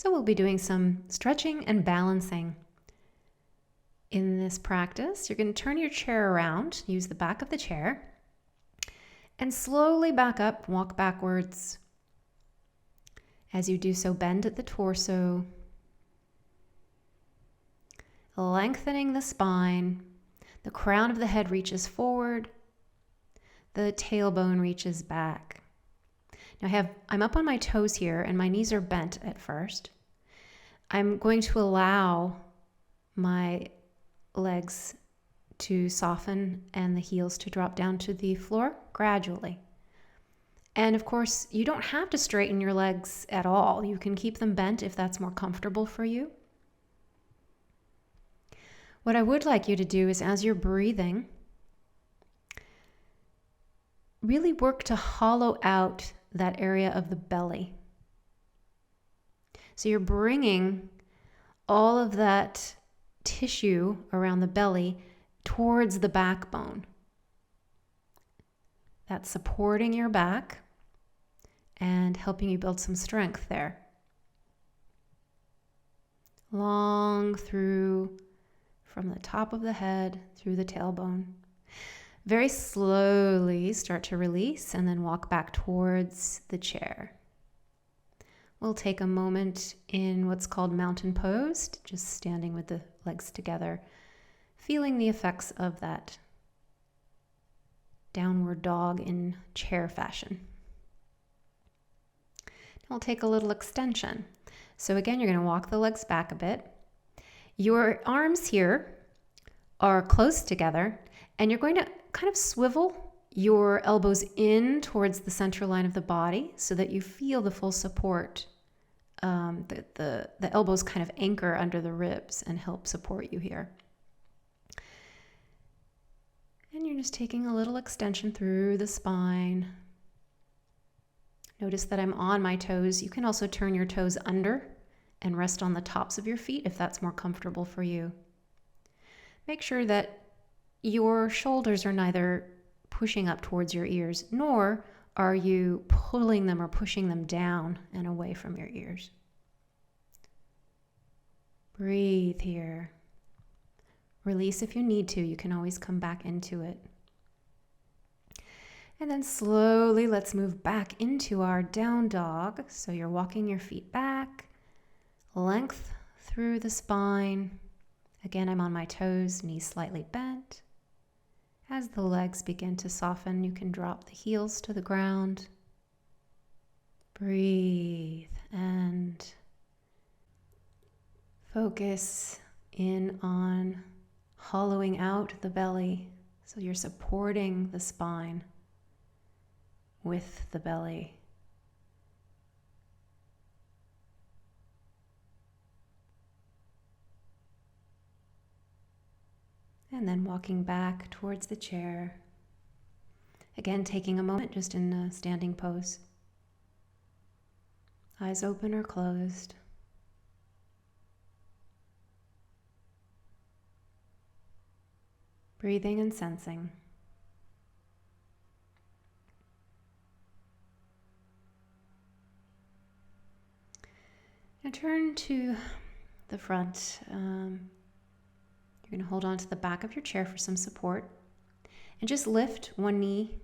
So we'll be doing some stretching and balancing. In this practice, you're going to turn your chair around, use the back of the chair, and slowly back up, walk backwards. As you do so, bend at the torso, lengthening the spine. The crown of the head reaches forward, the tailbone reaches back. Now I'm up on my toes here and my knees are bent at first. I'm going to allow my legs to soften and the heels to drop down to the floor gradually. And of course, you don't have to straighten your legs at all. You can keep them bent if that's more comfortable for you. What I would like you to do is, as you're breathing, really work to hollow out that area of the belly. So you're bringing all of that tissue around the belly towards the backbone. That's supporting your back and helping you build some strength there. Long through, from the top of the head through the tailbone. Very slowly start to release and then walk back towards the chair. We'll take a moment in what's called mountain pose, just standing with the legs together, feeling the effects of that downward dog in chair fashion. Now we'll take a little extension. So again, you're going to walk the legs back a bit. Your arms here are close together, and you're going to kind of swivel your elbows in towards the center line of the body so that you feel the full support. The elbows kind of anchor under the ribs and help support you here. And you're just taking a little extension through the spine. Notice that I'm on my toes. You can also turn your toes under and rest on the tops of your feet if that's more comfortable for you. Make sure that your shoulders are neither pushing up towards your ears, nor are you pulling them or pushing them down and away from your ears. Breathe here. Release if you need to. You can always come back into it. And then slowly let's move back into our down dog. So you're walking your feet back, length through the spine. Again, I'm on my toes, knees slightly bent. As the legs begin to soften, you can drop the heels to the ground. Breathe and focus in on hollowing out the belly. So you're supporting the spine with the belly. And then walking back towards the chair. Again, taking a moment just in a standing pose. Eyes open or closed. Breathing and sensing. Now turn to the front. You're going to hold on to the back of your chair for some support and just lift one knee.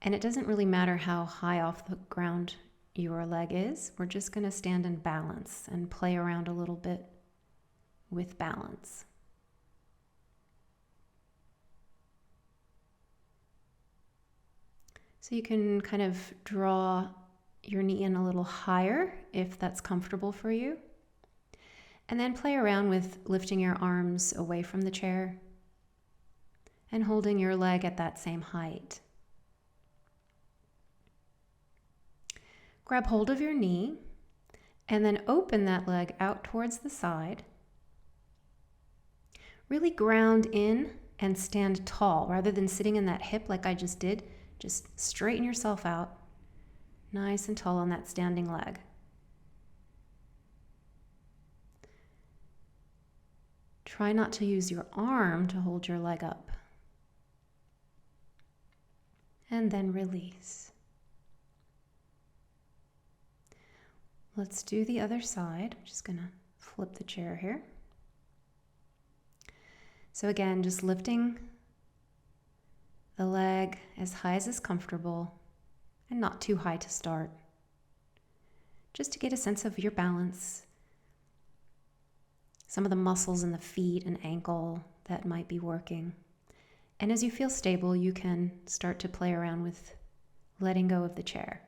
And it doesn't really matter how high off the ground your leg is. We're just going to stand in balance and play around a little bit with balance. So you can kind of draw your knee in a little higher if that's comfortable for you. And then play around with lifting your arms away from the chair and holding your leg at that same height. Grab hold of your knee and then open that leg out towards the side. Really ground in and stand tall rather than sitting in that hip like I just did. Just straighten yourself out, nice and tall on that standing leg. Try not to use your arm to hold your leg up. And then release. Let's do the other side. I'm just gonna flip the chair here. So again, just lifting the leg as high as is comfortable and not too high to start. Just to get a sense of your balance. Some of the muscles in the feet and ankle that might be working. And as you feel stable, you can start to play around with letting go of the chair.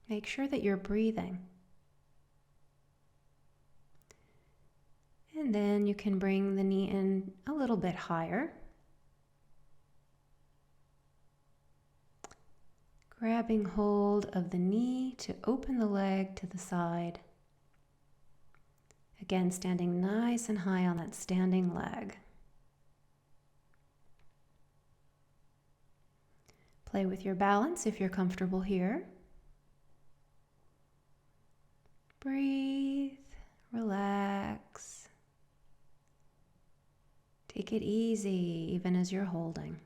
Make sure that you're breathing. And then you can bring the knee in a little bit higher. Grabbing hold of the knee to open the leg to the side. Again, standing nice and high on that standing leg. Play with your balance if you're comfortable here. Breathe, relax. Take it easy, even as you're holding.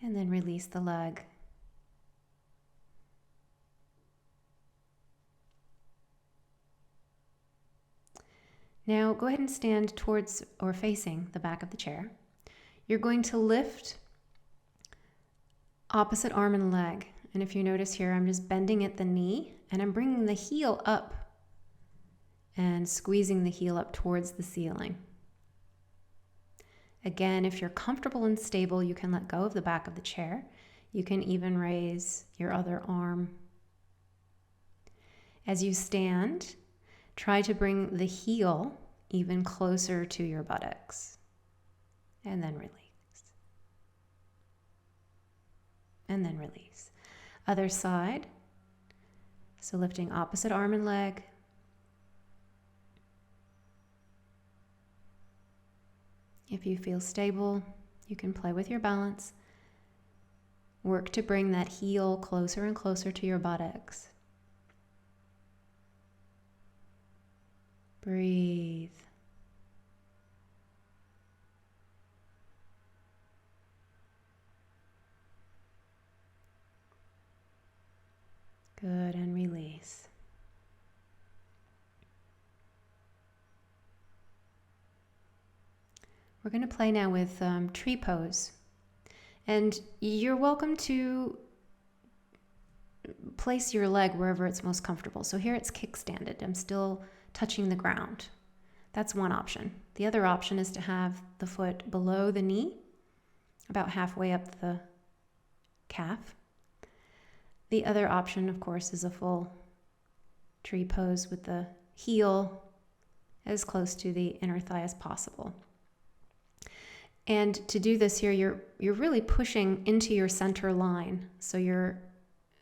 And then release the leg. Now go ahead and stand towards or facing the back of the chair. You're going to lift opposite arm and leg. And if you notice here, I'm just bending at the knee and I'm bringing the heel up and squeezing the heel up towards the ceiling. Again, if you're comfortable and stable, you can let go of the back of the chair. You can even raise your other arm. As you stand, try to bring the heel even closer to your buttocks. And then release. And then release. Other side. So lifting opposite arm and leg. If you feel stable, you can play with your balance. Work to bring that heel closer and closer to your buttocks. Breathe. Good, and release. We're going to play now with tree pose. And you're welcome to place your leg wherever it's most comfortable. So here it's kickstanded. I'm still touching the ground. That's one option. The other option is to have the foot below the knee, about halfway up the calf. The other option, of course, is a full tree pose with the heel as close to the inner thigh as possible. And to do this here, you're really pushing into your center line. So your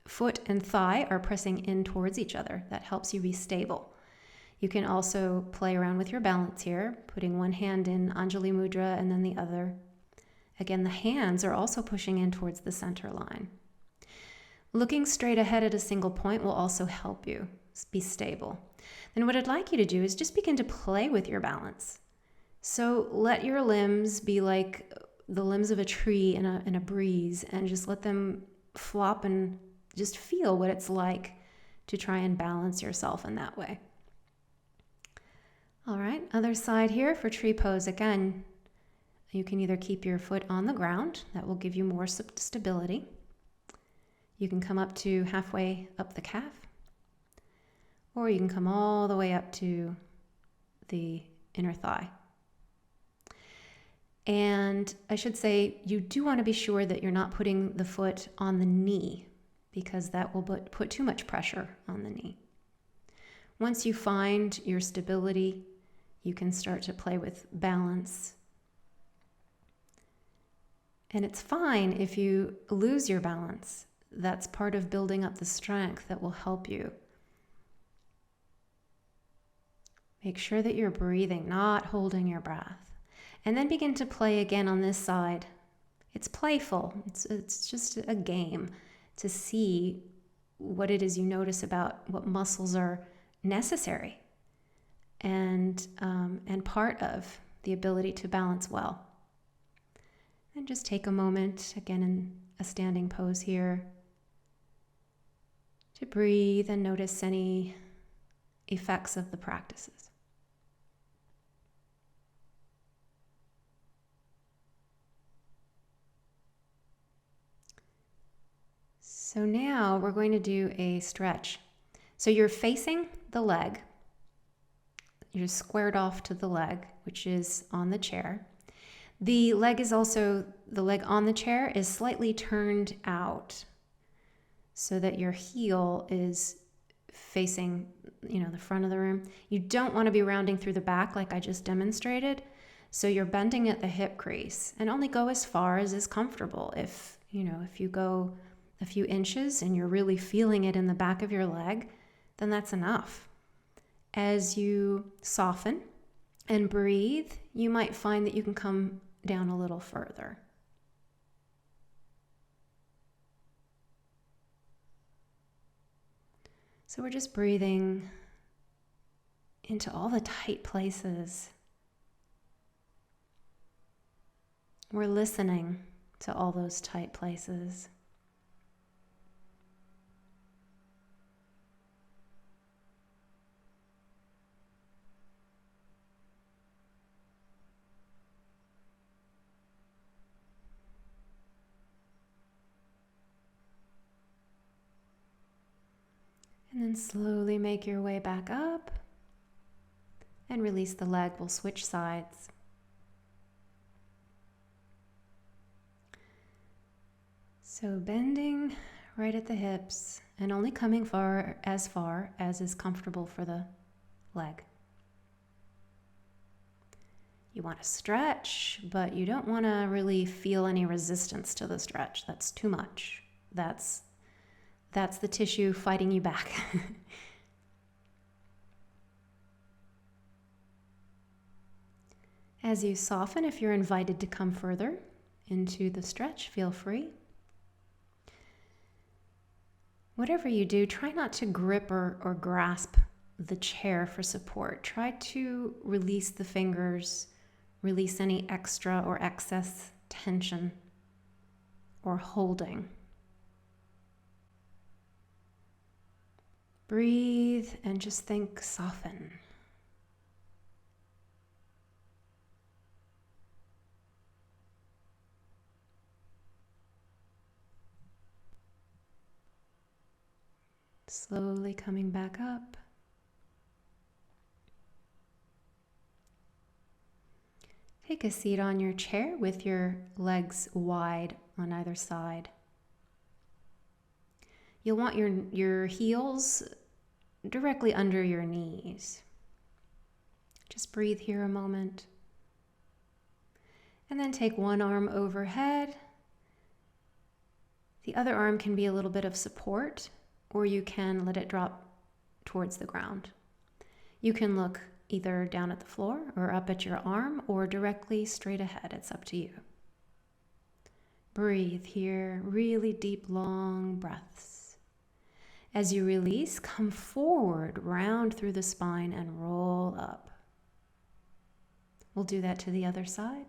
foot and thigh are pressing in towards each other. That helps you be stable. You can also play around with your balance here, putting one hand in Anjali Mudra and then the other. Again, the hands are also pushing in towards the center line. Looking straight ahead at a single point will also help you be stable. Then what I'd like you to do is just begin to play with your balance. So let your limbs be like the limbs of a tree in a breeze, and just let them flop and just feel what it's like to try and balance yourself in that way. All right, other side here for tree pose. Again, you can either keep your foot on the ground, that will give you more stability. You can come up to halfway up the calf, or you can come all the way up to the inner thigh. And I should say, you do want to be sure that you're not putting the foot on the knee, because that will put too much pressure on the knee. Once you find your stability, you can start to play with balance. And it's fine if you lose your balance. That's part of building up the strength that will help you. Make sure that you're breathing, not holding your breath. And then begin to play again on this side. It's playful. It's just a game to see what it is you notice about what muscles are necessary and part of the ability to balance well. And just take a moment, again in a standing pose here, to breathe and notice any effects of the practices. So now we're going to do a stretch. So you're facing the leg. You're squared off to the leg, which is on the chair. The leg on the chair is slightly turned out so that your heel is facing, the front of the room. You don't want to be rounding through the back like I just demonstrated. So you're bending at the hip crease and only go as far as is comfortable. If you go a few inches and you're really feeling it in the back of your leg, then that's enough. As you soften and breathe, you might find that you can come down a little further. So we're just breathing into all the tight places. We're listening to all those tight places. And then slowly make your way back up and release the leg. We'll switch sides. So bending right at the hips and only coming far as is comfortable for the leg. You want to stretch, but you don't want to really feel any resistance to the stretch. That's too much. That's the tissue fighting you back. As you soften, if you're invited to come further into the stretch, feel free. Whatever you do, try not to grip or grasp the chair for support. Try to release the fingers, release any extra or excess tension or holding. Breathe and just think, soften. Slowly coming back up. Take a seat on your chair with your legs wide on either side. You'll want your heels directly under your knees. Just breathe here a moment. And then take one arm overhead. The other arm can be a little bit of support, or you can let it drop towards the ground. You can look either down at the floor or up at your arm or directly straight ahead. It's up to you. Breathe here, really deep, long breaths. As you release, come forward, round through the spine and roll up. We'll do that to the other side.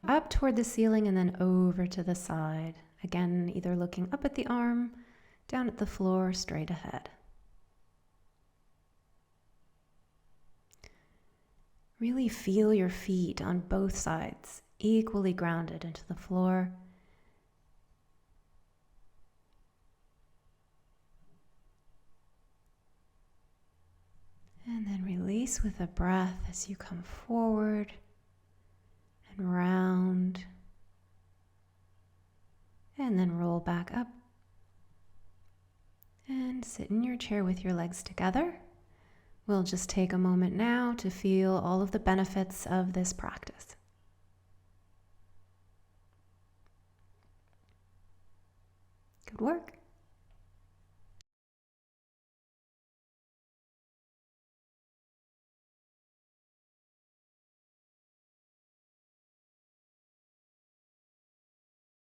Up toward the ceiling and then over to the side. Again, either looking up at the arm, down at the floor, straight ahead. Really feel your feet on both sides, equally grounded into the floor. And then release with a breath as you come forward and round. And then roll back up. And sit in your chair with your legs together. We'll just take a moment now to feel all of the benefits of this practice. Good work.